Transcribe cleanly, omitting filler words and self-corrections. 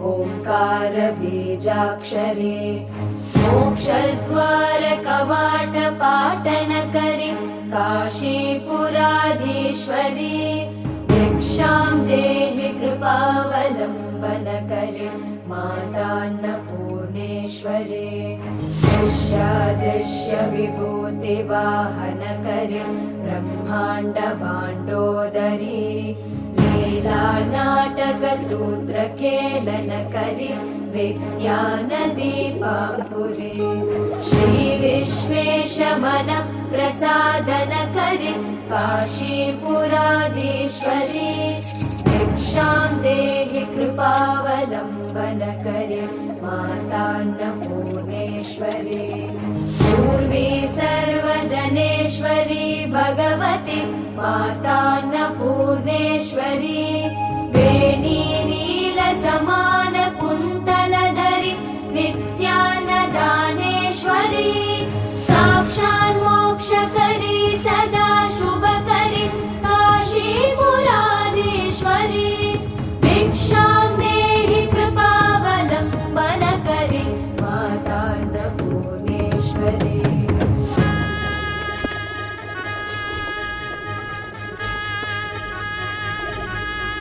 ओंकार बीजाक्षरी मोक्षद्वार कवाट पाटनकरी काशीपुराधीश्वरी भिक्षां देहि कृपावलम्बनकरी मातान्नपूर्णेश्वरी दृश्य विभूतिवाहनकरी ब्रह्माण्ड भाण्डोदरी लीला नाटक सूत्रकेलनकरी विज्ञानदीपाङ्कुरी श्री विश्वेशमन प्रसादनकरी काशीपुराधीश्वरी भिक्षां देहि कृपावलम्बनकरी मातान्नपूर्णेश्वरी पूर्वी सर्वजनेश्वरी भगवती मातान्नपूर्णेश्वरी वेणी नीलसमान कुन्तलधरी नित्यान्नदानेश्वरी साक्षात् मोक्षकरी सदा शुभकरी काशीपुराधीश्वरी भिक्षा